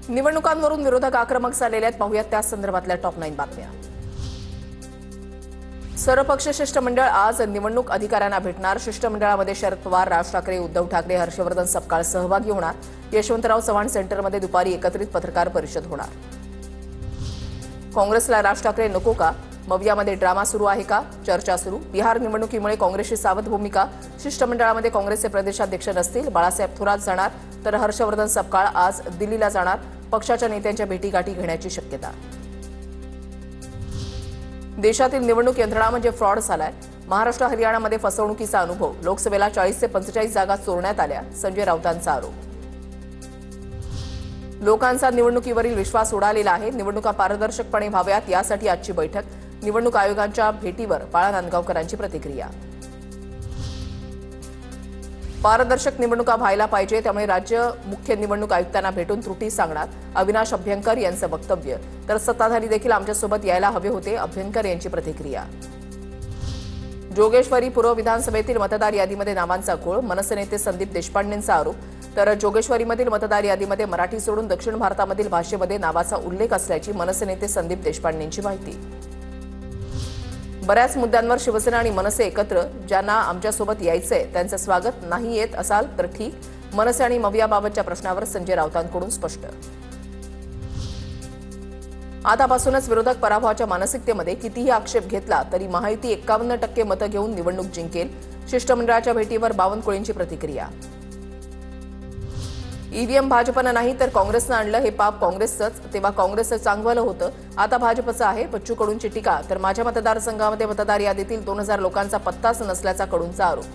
निवडणुकांवरून विरोधक आक्रमक झालेले आहेत. पाहूयात त्या संदर्भातल्या टॉप 9 बातम्या. सर्वपक्षीय शिष्टमंडळ आज निवडणूक अधिकाऱ्यांना भेटणार. शिष्टमंडळामध्ये शरद पवार, राज ठाकरे, उद्धव ठाकरे, हर्षवर्धन सपकाळ सहभागी होणार. यशवंतराव चव्हाण सेंटरमध्ये दुपारी एकत्रित पत्रकार परिषद होणार. काँग्रेसला राज ठाकरे नको का? मवियामध्ये ड्रामा सुरू आहे का? चर्चा सुरू. बिहार निवडणुकीमुळे काँग्रेसची सावध भूमिका. शिष्टमंडळामध्ये काँग्रेसचे प्रदेशाध्यक्ष नसतील. बाळासाहेब थोरात जाणार तर हर्षवर्धन सपकाळ आज दिल्लीला जाणार. पक्षाच्या नेत्यांच्या भेटीगाठी घेण्याची शक्यता. देशातील निवडणूक यंत्रणा म्हणजे फ्रॉड झालाय. महाराष्ट्र हरियाणामध्ये फसवणुकीचा अनुभव. लोकसभेला 40 ते 45 जागा चोरण्यात आल्या. संजय राऊतांचा आरोप. लोकांचा निवडणुकीवरील विश्वास उडालेला आहे. निवडणुका पारदर्शकपणे व्हाव्यात यासाठी आजची बैठक. निवडणूक आयोगांच्या भेटीवर बाळा नांदगावकरांची प्रतिक्रिया. पारदर्शक निवडणुका व्हायला पाहिजे, त्यामुळे राज्य मुख्य निवडणूक आयुक्तांना भेटून त्रुटी सांगणार. अविनाश अभ्यंकर यांचं वक्तव्य. तर सत्ताधारी देखील आमच्यासोबत यायला हवे होते. अभ्यंकर यांची प्रतिक्रिया. जोगेश्वरी पूर्व विधानसभेतील मतदार यादीमध्ये नावांचा घोळ. मनसे नेते संदीप देशपांडेंचा आरोप. तर जोगेश्वरीमधील मतदार यादीमध्ये मराठी सोडून दक्षिण भारतामधील भाषेमध्ये नावाचा उल्लेख असल्याची मनसे नेते संदीप देशपांडेंची माहिती. बऱ्याच मुद्द्यांवर शिवसेना आणि मनसे एकत्र. ज्यांना आमच्यासोबत यायचंय त्यांचं स्वागत. नाही येत असाल तर ठीक. मनसे आणि मवियाबाबतच्या प्रश्नावर संजय राऊतांकडून स्पष्ट. आतापासूनच विरोधक पराभवाच्या मानसिकतेमध्ये कितीही आक्षेप घेतला तरी महायुती 51% मतं घेऊन निवडणूक जिंकेल. शिष्टमंडळाच्या भेटीवर बावनकुळेंची प्रतिक्रिया. ईव्हीएम भाजपनं नाही तर काँग्रेसनं आणलं. हे पाप काँग्रेसचंच. तेव्हा काँग्रेसचं चांगलं होतं, आता भाजपचं आहे. बच्चू कडूंची टीका. तर माझ्या मतदारसंघामध्ये मतदार यादीतील 2000 लोकांचा पत्ताच नसल्याचा कडूंचा आरोप.